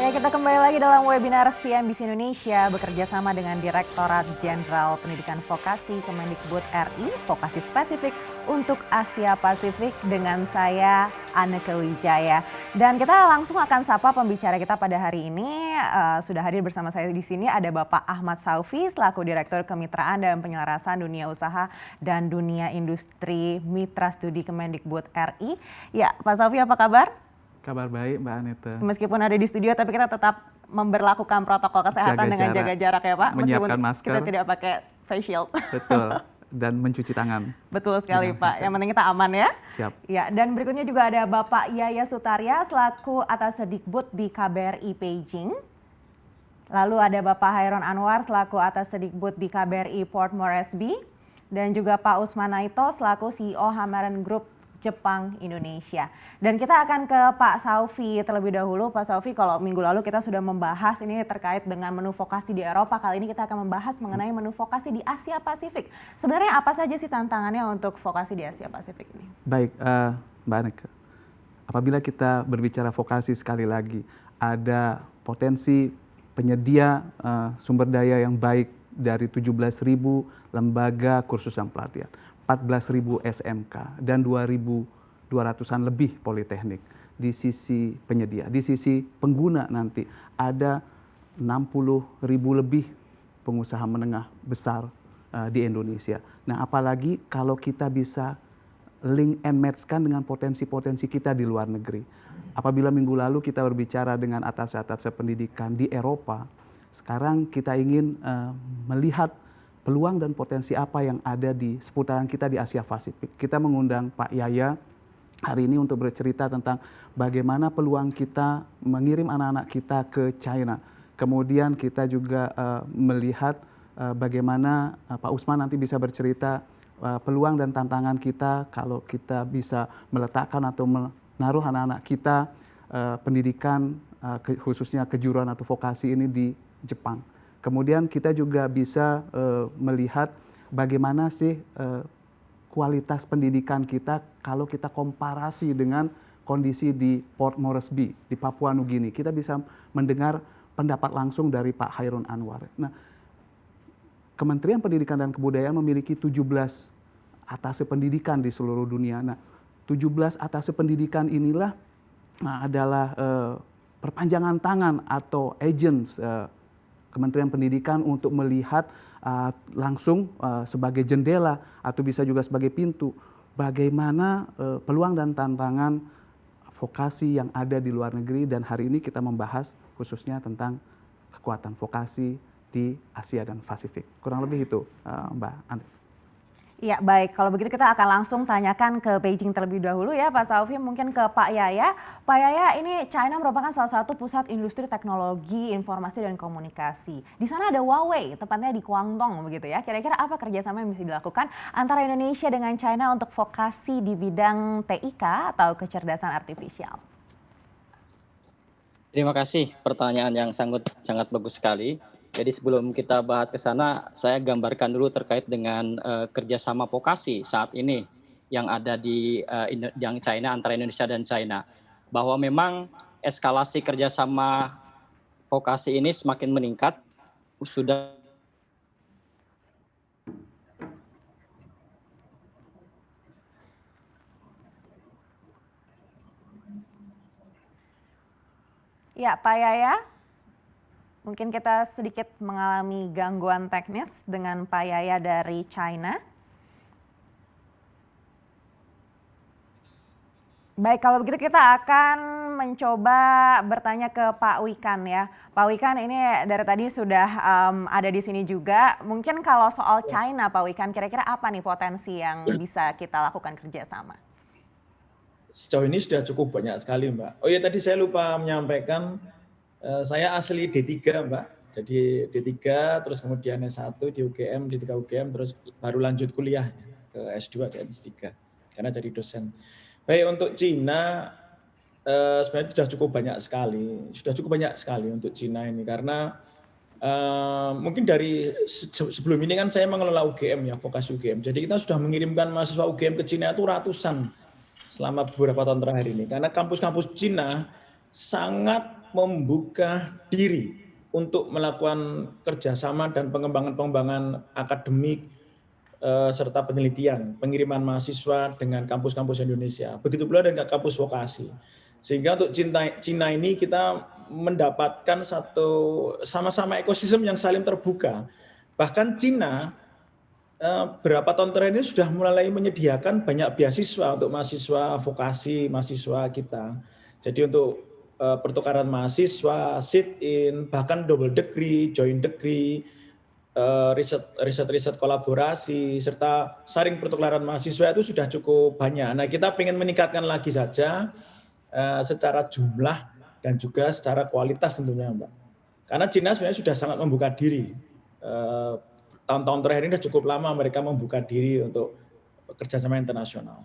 Ya, kita kembali lagi dalam webinar CNBC Indonesia bekerja sama dengan Direktorat Jenderal Pendidikan Vokasi Kemendikbud RI, Vokasi Spesifik untuk Asia Pasifik dengan saya Anneke Wijaya. Dan kita langsung akan sapa pembicara kita pada hari ini. Sudah hadir bersama saya di sini ada Bapak Ahmad Saufi selaku Direktur Kemitraan dan Penyelarasan Dunia Usaha dan Dunia Industri Mitra Studi Kemendikbud RI. Ya, Pak Saufi apa kabar? Kabar baik Mbak Aneta. Meskipun ada di studio tapi kita tetap memberlakukan protokol kesehatan dengan jaga jarak ya Pak. Menyiapkan masker. Kita tidak pakai face shield. Betul. Dan mencuci tangan. Betul sekali Pak. Yang penting kita aman ya. Siap. Ya, dan berikutnya juga ada Bapak Yaya Sutarya selaku Atasdikbud di KBRI Beijing. Lalu ada Bapak Hairon Anwar selaku Atasdikbud di KBRI Port Moresby. Dan juga Pak Usman Naito selaku CEO Hamaran Group Jepang Indonesia. Dan kita akan ke Pak Saufi terlebih dahulu. Pak Saufi, kalau minggu lalu kita sudah membahas ini terkait dengan menu vokasi di Eropa, kali ini kita akan membahas mengenai menu vokasi di Asia Pasifik. Sebenarnya apa saja sih tantangannya untuk vokasi di Asia Pasifik ini? Baik, Mbak Anneke. Apabila kita berbicara vokasi sekali lagi, ada potensi penyedia sumber daya yang baik dari 17.000 lembaga kursus dan pelatihan. 14.000 SMK dan 2.200-an lebih politeknik di sisi penyedia. Di sisi pengguna nanti ada 60.000 lebih pengusaha menengah besar di Indonesia. Nah, apalagi kalau kita bisa link and match-kan dengan potensi-potensi kita di luar negeri. Apabila minggu lalu kita berbicara dengan atas-atas pendidikan di Eropa, sekarang kita ingin melihat peluang dan potensi apa yang ada di seputaran kita di Asia Pasifik. Kita mengundang Pak Yaya hari ini untuk bercerita tentang bagaimana peluang kita mengirim anak-anak kita ke China. Kemudian kita juga melihat bagaimana Pak Usman nanti bisa bercerita peluang dan tantangan kita kalau kita bisa meletakkan atau menaruh anak-anak kita pendidikan khususnya kejuruan atau vokasi ini di Jepang. Kemudian kita juga bisa melihat bagaimana sih kualitas pendidikan kita kalau kita komparasi dengan kondisi di Port Moresby, di Papua Nugini. Kita bisa mendengar pendapat langsung dari Pak Hairon Anwar. Nah, Kementerian Pendidikan dan Kebudayaan memiliki 17 atase pendidikan di seluruh dunia. Nah, 17 atase pendidikan inilah adalah perpanjangan tangan atau agents Kementerian Pendidikan untuk melihat langsung sebagai jendela atau bisa juga sebagai pintu bagaimana peluang dan tantangan vokasi yang ada di luar negeri, dan hari ini kita membahas khususnya tentang kekuatan vokasi di Asia dan Pasifik. Kurang lebih itu Mbak Andi. Ya baik, kalau begitu kita akan langsung tanyakan ke Beijing terlebih dahulu ya Pak Saufi, mungkin ke Pak Yaya. Pak Yaya, ini China merupakan salah satu pusat industri teknologi, informasi dan komunikasi. Di sana ada Huawei, tepatnya di Guangdong begitu ya. Kira-kira apa kerjasama yang bisa dilakukan antara Indonesia dengan China untuk vokasi di bidang TIK atau kecerdasan artifisial? Terima kasih, pertanyaan yang sangat bagus sekali. Jadi sebelum kita bahas ke sana, saya gambarkan dulu terkait dengan kerjasama vokasi saat ini yang ada di yang China, antara Indonesia dan China. Bahwa memang eskalasi kerjasama vokasi ini semakin meningkat, sudah Ya Pak Yaya. Mungkin kita sedikit mengalami gangguan teknis dengan Pak Yaya dari China. Baik, kalau begitu kita akan mencoba bertanya ke Pak Wikan ya. Pak Wikan ini dari tadi sudah ada di sini juga. Mungkin kalau soal China Pak Wikan, kira-kira apa nih potensi yang bisa kita lakukan kerjasama? Sejauh ini sudah cukup banyak sekali Mbak. Oh iya, tadi saya lupa menyampaikan, saya asli D3 Mbak, jadi D3 terus kemudian S1 di UGM, D3 UGM, terus baru lanjut kuliah ke S2 dan S3 karena jadi dosen. Baik, untuk Cina sebenarnya sudah cukup banyak sekali untuk Cina ini, karena mungkin dari sebelum ini kan saya mengelola UGM ya, vokasi UGM, jadi kita sudah mengirimkan mahasiswa UGM ke Cina itu ratusan selama beberapa tahun terakhir ini, karena kampus-kampus Cina sangat membuka diri untuk melakukan kerjasama dan pengembangan akademik serta penelitian, pengiriman mahasiswa dengan kampus-kampus Indonesia. Begitu pula dengan kampus vokasi. Sehingga untuk Cina ini kita mendapatkan satu sama-sama ekosistem yang saling terbuka. Bahkan Cina berapa tahun terakhir ini sudah mulai menyediakan banyak beasiswa untuk mahasiswa vokasi, mahasiswa kita. Jadi untuk pertukaran mahasiswa, sit-in, bahkan double degree, joint degree, riset kolaborasi, serta saring pertukaran mahasiswa itu sudah cukup banyak. Nah, kita ingin meningkatkan lagi saja secara jumlah dan juga secara kualitas tentunya, Mbak. Karena Cina sebenarnya sudah sangat membuka diri. Tahun-tahun terakhir ini sudah cukup lama mereka membuka diri untuk kerjasama internasional.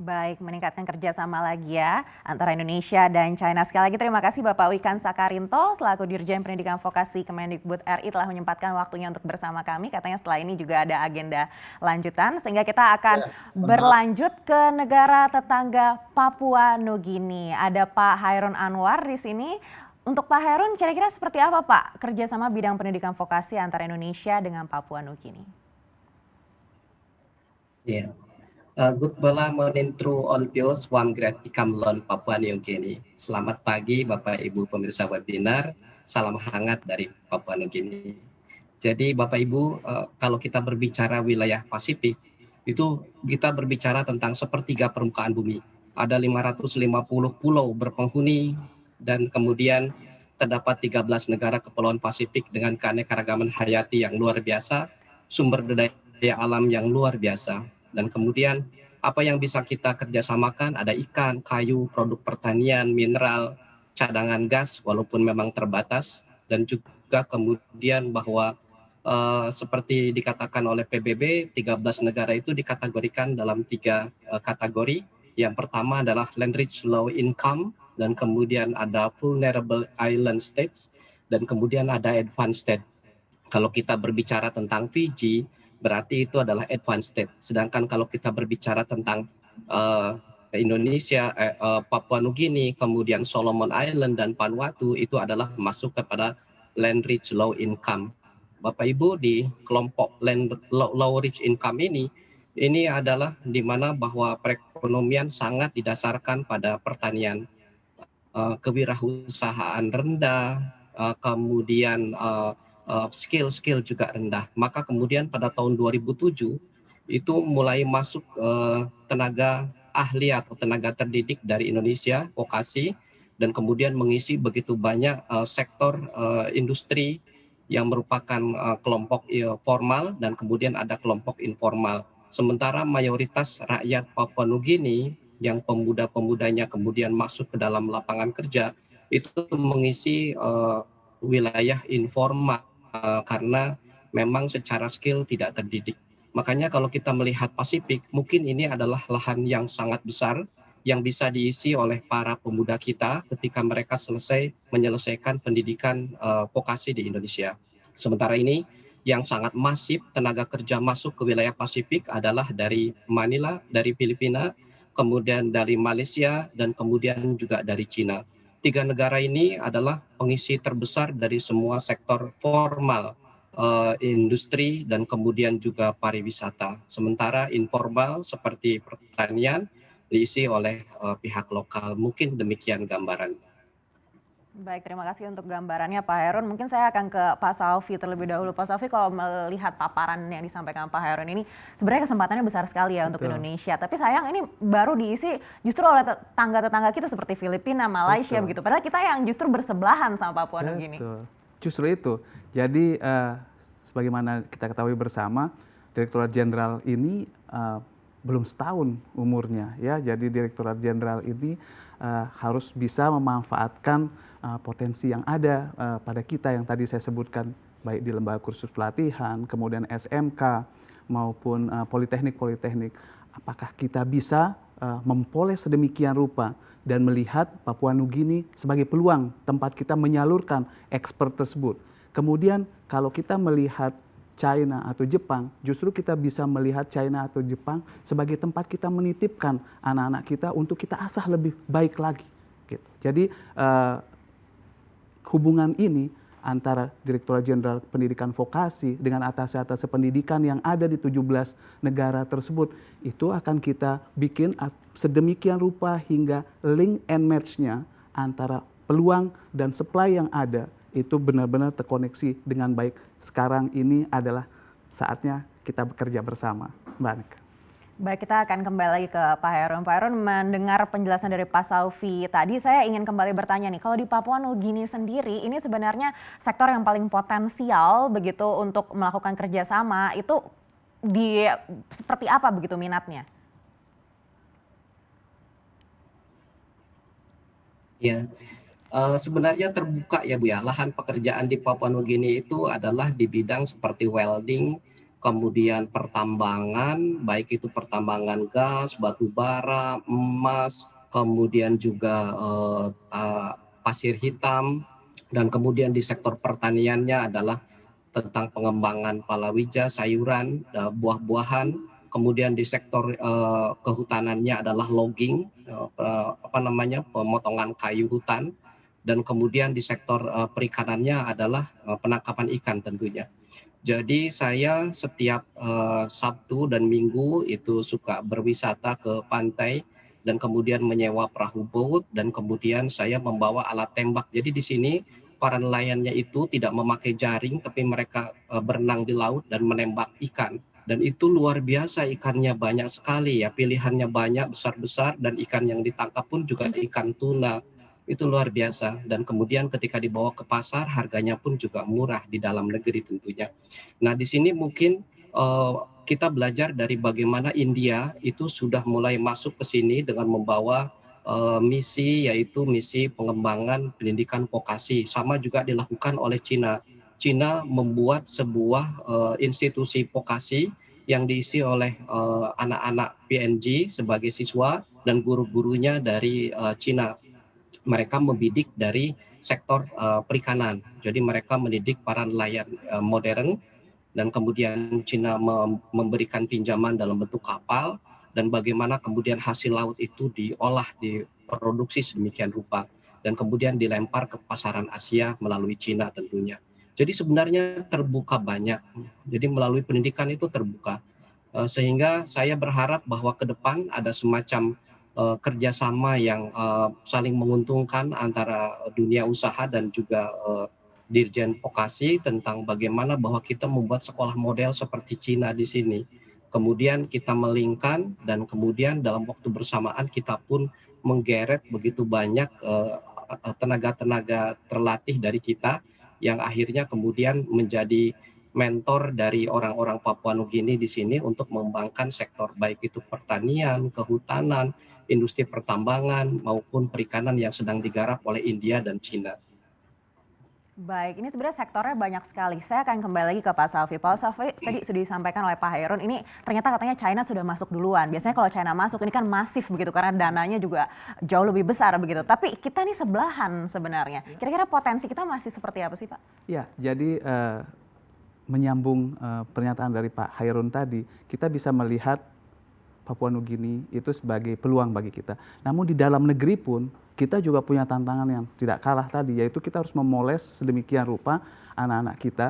Baik, meningkatkan kerjasama lagi ya antara Indonesia dan China. Sekali lagi terima kasih Bapak Wikan Sakarinto selaku Dirjen Pendidikan Vokasi Kemendikbud RI telah menyempatkan waktunya untuk bersama kami. Katanya setelah ini juga ada agenda lanjutan sehingga kita akan berlanjut ke negara tetangga Papua Nugini. Ada Pak Hairun Anwar di sini. Untuk Pak Hairun, kira-kira seperti apa Pak kerjasama bidang pendidikan vokasi antara Indonesia dengan Papua Nugini? Yeah. Good morning to all viewers One Great Ikamlon Papua New Guinea. Selamat pagi Bapak Ibu pemirsa webinar. Salam hangat dari Papua New Guinea. Jadi Bapak Ibu, kalau kita berbicara wilayah Pasifik, itu kita berbicara tentang sepertiga permukaan bumi. Ada 550 pulau berpenghuni dan kemudian terdapat 13 negara kepulauan Pasifik dengan keanekaragaman hayati yang luar biasa, sumber daya alam yang luar biasa. Dan kemudian apa yang bisa kita kerjasamakan ada ikan, kayu, produk pertanian, mineral, cadangan gas walaupun memang terbatas, dan juga kemudian bahwa seperti dikatakan oleh PBB, 13 negara itu dikategorikan dalam 3 kategori. Yang pertama adalah land rich low income, dan kemudian ada vulnerable island states, dan kemudian ada advanced state. Kalau kita berbicara tentang Fiji, berarti itu adalah advanced state. Sedangkan kalau kita berbicara tentang Indonesia, Papua Nugini, kemudian Solomon Island dan Vanuatu, itu adalah masuk kepada land rich low income. Bapak Ibu, di kelompok land low rich income ini adalah di mana bahwa perekonomian sangat didasarkan pada pertanian, kewirausahaan rendah, kemudian skill juga rendah. Maka kemudian pada tahun 2007 itu mulai masuk tenaga ahli atau tenaga terdidik dari Indonesia, vokasi, dan kemudian mengisi begitu banyak sektor industri yang merupakan kelompok formal dan kemudian ada kelompok informal. Sementara mayoritas rakyat Papua Nugini yang pemuda-pemudanya kemudian masuk ke dalam lapangan kerja itu mengisi wilayah informal. Karena memang secara skill tidak terdidik. Makanya kalau kita melihat Pasifik, mungkin ini adalah lahan yang sangat besar yang bisa diisi oleh para pemuda kita ketika mereka menyelesaikan pendidikan vokasi di Indonesia. Sementara ini yang sangat masif tenaga kerja masuk ke wilayah Pasifik adalah dari Manila, dari Filipina, kemudian dari Malaysia, dan kemudian juga dari Cina. 3 negara ini adalah pengisi terbesar dari semua sektor formal, industri, dan kemudian juga pariwisata. Sementara informal seperti pertanian diisi oleh pihak lokal. Mungkin demikian gambarannya. Baik, terima kasih untuk gambarannya Pak Hairun. Mungkin saya akan ke Pak Salvi terlebih dahulu. Pak Salvi, kalau melihat paparan yang disampaikan Pak Hairun ini, sebenarnya kesempatannya besar sekali ya untuk Indonesia. Tapi sayang ini baru diisi justru oleh tetangga-tetangga kita seperti Filipina, Malaysia begitu. Padahal kita yang justru bersebelahan sama Papua Nugini. Justru itu. Jadi sebagaimana kita ketahui bersama, Direktorat Jenderal ini belum setahun umurnya, ya. Jadi Direktorat Jenderal ini harus bisa memanfaatkan potensi yang ada pada kita yang tadi saya sebutkan, baik di lembaga kursus pelatihan, kemudian SMK maupun politeknik. Apakah kita bisa memperoleh sedemikian rupa dan melihat Papua Nugini sebagai peluang tempat kita menyalurkan ekspor tersebut. Kemudian kalau kita melihat China atau Jepang, justru kita bisa melihat China atau Jepang sebagai tempat kita menitipkan anak-anak kita untuk kita asah lebih baik lagi. Gitu. Jadi hubungan ini antara Direktorat Jenderal Pendidikan Vokasi dengan atas-atas pendidikan yang ada di 17 negara tersebut, itu akan kita bikin sedemikian rupa hingga link and match-nya antara peluang dan supply yang ada itu benar-benar terkoneksi dengan baik. Sekarang ini adalah saatnya kita bekerja bersama, Mbak Aneka. Baik, kita akan kembali lagi ke Pak Hairun. Pak Hairun, mendengar penjelasan dari Pak Saufi tadi, saya ingin kembali bertanya nih, kalau di Papua Nugini sendiri, ini sebenarnya sektor yang paling potensial begitu untuk melakukan kerjasama, itu seperti apa begitu minatnya? Ya, sebenarnya terbuka ya Bu ya, lahan pekerjaan di Papua Nugini itu adalah di bidang seperti welding, kemudian pertambangan, baik itu pertambangan gas, batu bara, emas, kemudian juga pasir hitam, dan kemudian di sektor pertaniannya adalah tentang pengembangan palawija, sayuran, buah-buahan, kemudian di sektor kehutanannya adalah logging, pemotongan kayu hutan, dan kemudian di sektor perikanannya adalah penangkapan ikan tentunya. Jadi saya setiap Sabtu dan Minggu itu suka berwisata ke pantai dan kemudian menyewa perahu boat dan kemudian saya membawa alat tembak. Jadi di sini para nelayannya itu tidak memakai jaring tapi mereka berenang di laut dan menembak ikan. Dan itu luar biasa, ikannya banyak sekali ya, pilihannya banyak, besar-besar, dan ikan yang ditangkap pun juga ikan tuna. Itu luar biasa, dan kemudian ketika dibawa ke pasar harganya pun juga murah di dalam negeri tentunya. Nah di sini mungkin kita belajar dari bagaimana India itu sudah mulai masuk ke sini dengan membawa misi, yaitu misi pengembangan pendidikan vokasi. Sama juga dilakukan oleh Cina. Cina membuat sebuah institusi vokasi yang diisi oleh anak-anak PNG sebagai siswa dan guru-gurunya dari Cina. Mereka membidik dari sektor perikanan. Jadi mereka mendidik para nelayan modern dan kemudian Cina memberikan pinjaman dalam bentuk kapal dan bagaimana kemudian hasil laut itu diolah, diproduksi sedemikian rupa dan kemudian dilempar ke pasaran Asia melalui Cina tentunya. Jadi sebenarnya terbuka banyak. Jadi melalui pendidikan itu terbuka. Sehingga saya berharap bahwa ke depan ada semacam kerjasama yang saling menguntungkan antara dunia usaha dan juga Dirjen Vokasi tentang bagaimana bahwa kita membuat sekolah model seperti Cina di sini. Kemudian kita melingkan dan kemudian dalam waktu bersamaan kita pun menggeret begitu banyak tenaga-tenaga terlatih dari kita yang akhirnya kemudian menjadi mentor dari orang-orang Papua Nugini di sini untuk mengembangkan sektor baik itu pertanian, kehutanan, industri pertambangan maupun perikanan yang sedang digarap oleh India dan Cina. Baik, ini sebenarnya sektornya banyak sekali. Saya akan kembali lagi ke Pak Saufi. Pak Saufi tadi sudah disampaikan oleh Pak Hairun, ini ternyata katanya China sudah masuk duluan. Biasanya kalau China masuk ini kan masif begitu karena dananya juga jauh lebih besar begitu. Tapi kita nih sebelahan sebenarnya. Kira-kira potensi kita masih seperti apa sih Pak? Ya, jadi menyambung pernyataan dari Pak Hairun tadi, kita bisa melihat Papua Nugini itu sebagai peluang bagi kita. Namun di dalam negeri pun kita juga punya tantangan yang tidak kalah tadi, yaitu kita harus memoles sedemikian rupa anak-anak kita.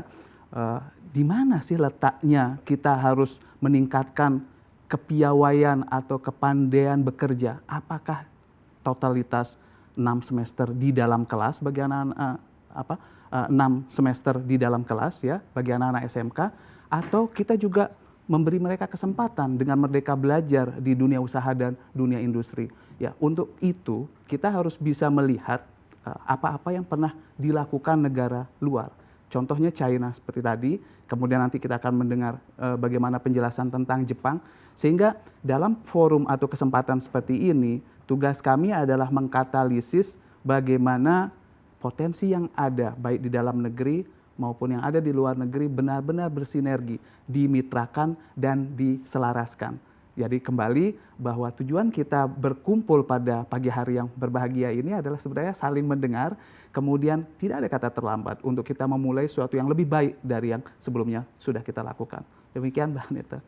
Di mana sih letaknya kita harus meningkatkan kepiawaian atau kepandaian bekerja? Apakah totalitas 6 semester di dalam kelas bagi anak-anak 6 semester di dalam kelas ya bagi anak-anak SMK, atau kita juga memberi mereka kesempatan dengan merdeka belajar di dunia usaha dan dunia industri. Ya, untuk itu kita harus bisa melihat apa-apa yang pernah dilakukan negara luar. Contohnya China seperti tadi, kemudian nanti kita akan mendengar bagaimana penjelasan tentang Jepang. Sehingga dalam forum atau kesempatan seperti ini, tugas kami adalah mengkatalisis bagaimana potensi yang ada baik di dalam negeri maupun yang ada di luar negeri benar-benar bersinergi, dimitrakan dan diselaraskan. Jadi kembali bahwa tujuan kita berkumpul pada pagi hari yang berbahagia ini adalah sebenarnya saling mendengar, kemudian tidak ada kata terlambat untuk kita memulai sesuatu yang lebih baik dari yang sebelumnya sudah kita lakukan. Demikian Mbak Neta.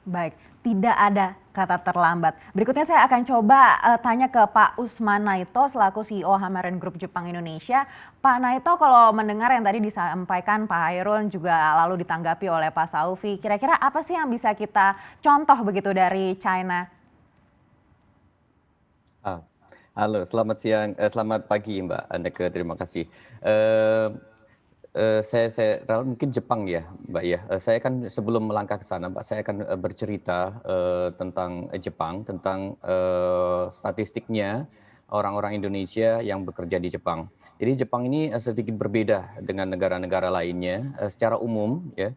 Baik, tidak ada kata terlambat. Berikutnya saya akan coba tanya ke Pak Usman Naito selaku CEO Hamaren Group Jepang Indonesia. Pak Naito, kalau mendengar yang tadi disampaikan Pak Hairun juga lalu ditanggapi oleh Pak Saufi, kira-kira apa sih yang bisa kita contoh begitu dari China? Halo, selamat siang, selamat pagi Mbak Anneke, terima kasih. Eh, mungkin Jepang ya, Mbak ya. Saya kan sebelum melangkah ke sana, Mbak, saya akan bercerita tentang Jepang, tentang statistiknya orang-orang Indonesia yang bekerja di Jepang. Jadi Jepang ini sedikit berbeda dengan negara-negara lainnya. Secara umum ya,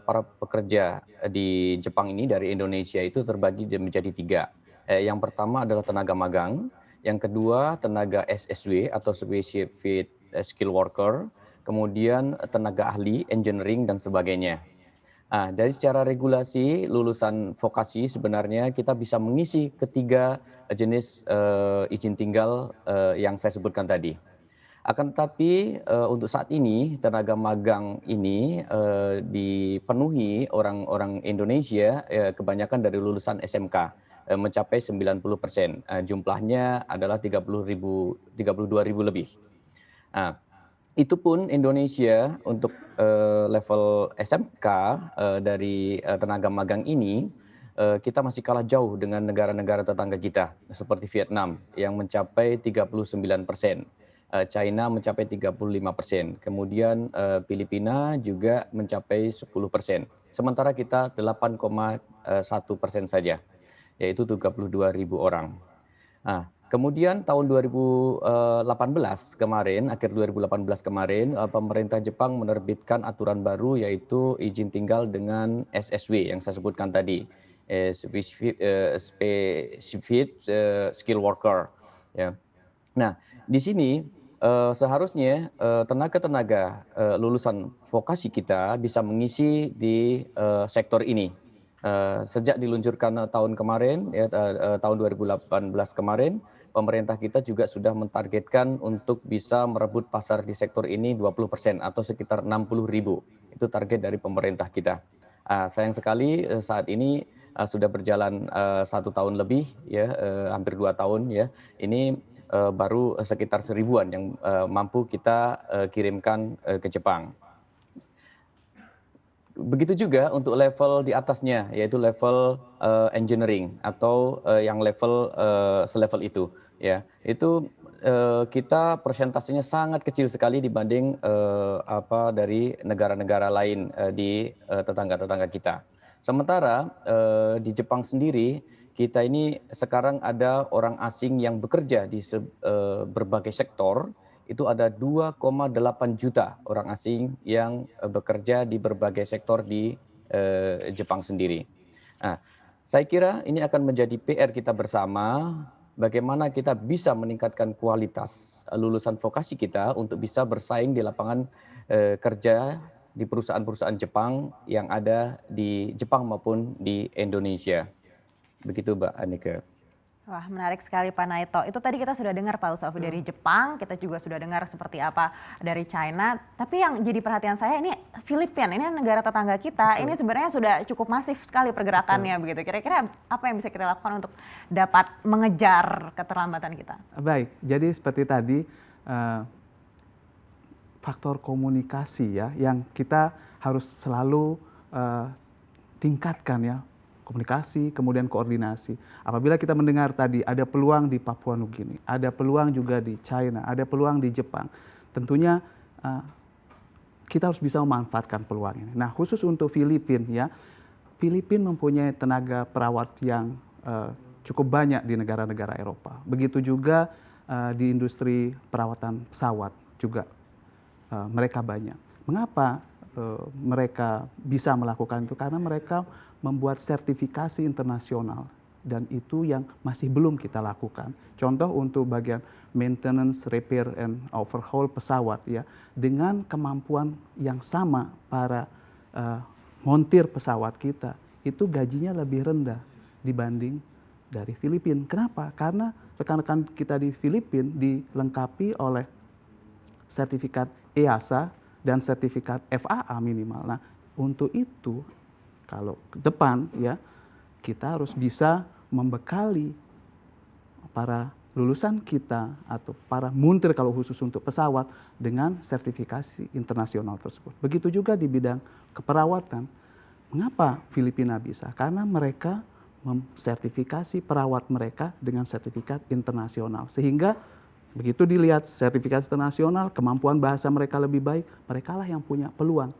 para pekerja di Jepang ini dari Indonesia itu terbagi menjadi tiga. Yang pertama adalah tenaga magang, yang kedua tenaga SSW atau Specific Skill Worker, kemudian tenaga ahli, engineering, dan sebagainya. Dari secara regulasi lulusan vokasi sebenarnya kita bisa mengisi ketiga jenis izin tinggal yang saya sebutkan tadi. Akan tetapi untuk saat ini tenaga magang ini dipenuhi orang-orang Indonesia kebanyakan dari lulusan SMK mencapai 90%. Jumlahnya adalah 32.000 lebih. Itu pun Indonesia untuk level SMK dari tenaga magang ini kita masih kalah jauh dengan negara-negara tetangga kita seperti Vietnam yang mencapai 39%, China mencapai 35%, kemudian Filipina juga mencapai 10%. Sementara kita 8,1% saja, yaitu 32.000 orang. Kemudian tahun 2018 kemarin, akhir 2018 kemarin, pemerintah Jepang menerbitkan aturan baru yaitu izin tinggal dengan SSW yang saya sebutkan tadi, Specific Skill Worker. Ya. Nah, di sini seharusnya tenaga-tenaga lulusan vokasi kita bisa mengisi di sektor ini. Sejak diluncurkan tahun kemarin, ya, tahun 2018 kemarin, pemerintah kita juga sudah mentargetkan untuk bisa merebut pasar di sektor ini 20% atau sekitar 60.000. Itu target dari pemerintah kita. Sayang sekali saat ini sudah berjalan 1 tahun lebih, ya, hampir 2 tahun ya. Ini baru sekitar 1.000-an yang mampu kita kirimkan ke Jepang. Begitu juga untuk level di atasnya, yaitu level engineering atau yang level selevel itu, ya. Itu kita persentasenya sangat kecil sekali dibanding dari negara-negara lain di tetangga-tetangga kita. Sementara di Jepang sendiri kita ini sekarang ada orang asing yang bekerja di berbagai sektor. Itu ada 2,8 juta orang asing yang bekerja di berbagai sektor di Jepang sendiri. Saya kira ini akan menjadi PR kita bersama, bagaimana kita bisa meningkatkan kualitas lulusan vokasi kita untuk bisa bersaing di lapangan kerja di perusahaan-perusahaan Jepang yang ada di Jepang maupun di Indonesia. Begitu Mbak Anneke. Wah, menarik sekali Pak Naito. Itu tadi kita sudah dengar Pak Saufi dari Jepang, kita juga sudah dengar seperti apa dari China. Tapi yang jadi perhatian saya ini Filipina, ini negara tetangga kita. Ini sebenarnya sudah cukup masif sekali pergerakannya begitu. Kira-kira apa yang bisa kita lakukan untuk dapat mengejar keterlambatan kita? Baik, jadi seperti tadi faktor komunikasi ya yang kita harus selalu tingkatkan ya. Komunikasi, kemudian koordinasi. Apabila kita mendengar tadi ada peluang di Papua Nugini, ada peluang juga di China, ada peluang di Jepang, tentunya kita harus bisa memanfaatkan peluang ini. Nah, khusus untuk Filipina ya, Filipina mempunyai tenaga perawat yang cukup banyak di negara-negara Eropa. Begitu juga di industri perawatan pesawat juga mereka banyak. Mengapa mereka bisa melakukan itu? Karena mereka membuat sertifikasi internasional dan itu yang masih belum kita lakukan. Contoh untuk bagian maintenance, repair, and overhaul pesawat ya, dengan kemampuan yang sama para montir pesawat kita, itu gajinya lebih rendah dibanding dari Filipina. Kenapa? Karena rekan-rekan kita di Filipina dilengkapi oleh sertifikat EASA dan sertifikat FAA minimal. Nah, untuk itu kalau ke depan ya kita harus bisa membekali para lulusan kita atau para muntir kalau khusus untuk pesawat dengan sertifikasi internasional tersebut. Begitu juga di bidang keperawatan. Mengapa Filipina bisa? Karena mereka sertifikasi perawat mereka dengan sertifikat internasional. Sehingga begitu dilihat sertifikasi internasional, kemampuan bahasa mereka lebih baik, mereka lah yang punya peluang.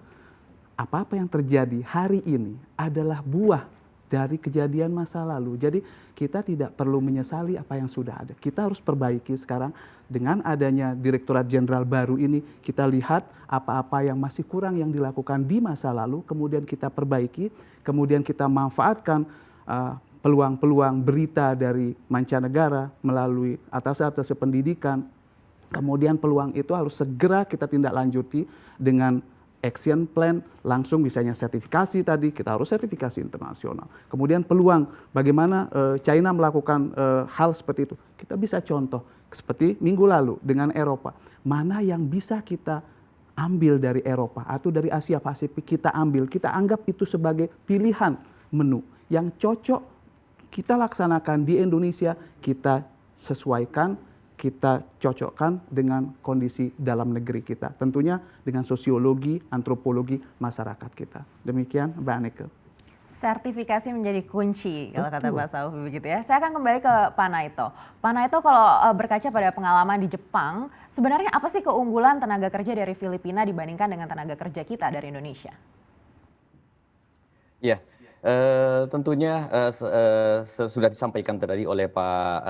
Apa-apa yang terjadi hari ini adalah buah dari kejadian masa lalu. Jadi kita tidak perlu menyesali apa yang sudah ada. Kita harus perbaiki sekarang dengan adanya Direktorat Jenderal baru ini. Kita lihat apa-apa yang masih kurang yang dilakukan di masa lalu, kemudian kita perbaiki, kemudian kita manfaatkan peluang-peluang berita dari mancanegara melalui atas pendidikan. Kemudian peluang itu harus segera kita tindak lanjuti dengan action plan, langsung misalnya sertifikasi tadi, kita harus sertifikasi internasional. Kemudian peluang bagaimana China melakukan hal seperti itu. Kita bisa contoh seperti minggu lalu dengan Eropa. Mana yang bisa kita ambil dari Eropa atau dari Asia Pasifik kita ambil, kita anggap itu sebagai pilihan menu yang cocok kita laksanakan di Indonesia, kita sesuaikan, kita cocokkan dengan kondisi dalam negeri kita. Tentunya dengan sosiologi, antropologi masyarakat kita. Demikian Mbak Aneke. Sertifikasi menjadi kunci kalau kata Pak Saufi begitu ya. Saya akan kembali ke Pak Naito. Pak Naito, kalau berkaca pada pengalaman di Jepang, sebenarnya apa sih keunggulan tenaga kerja dari Filipina dibandingkan dengan tenaga kerja kita dari Indonesia? Ya, tentunya sudah disampaikan tadi oleh Pak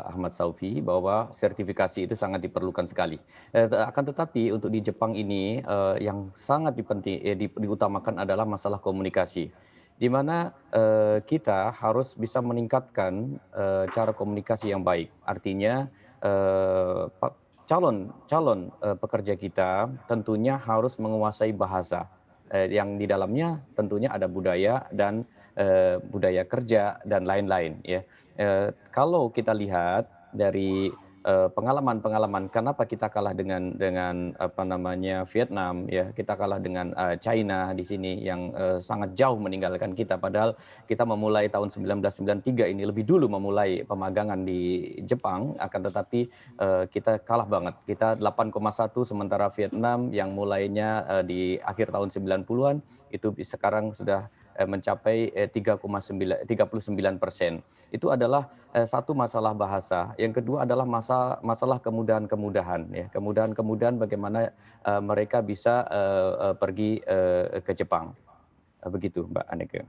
Ahmad Saufi bahwa sertifikasi itu sangat diperlukan sekali. Akan tetapi untuk di Jepang ini yang sangat diutamakan adalah masalah komunikasi, di mana kita harus bisa meningkatkan cara komunikasi yang baik. Artinya calon pekerja kita tentunya harus menguasai bahasa. Yang di dalamnya tentunya ada budaya dan budaya kerja dan lain-lain ya. Kalau kita lihat dari pengalaman-pengalaman kenapa kita kalah dengan apa namanya Vietnam ya, kita kalah dengan China di sini yang sangat jauh meninggalkan kita, padahal kita memulai tahun 1993 ini lebih dulu memulai pemagangan di Jepang, akan tetapi kita kalah banget. Kita 8,1 sementara Vietnam yang mulainya di akhir tahun 90-an itu sekarang sudah mencapai 39%. Itu adalah satu masalah bahasa. Yang kedua adalah masalah kemudahan-kemudahan ya. Kemudahan-kemudahan bagaimana mereka bisa pergi ke Jepang. Begitu Mbak Aneke.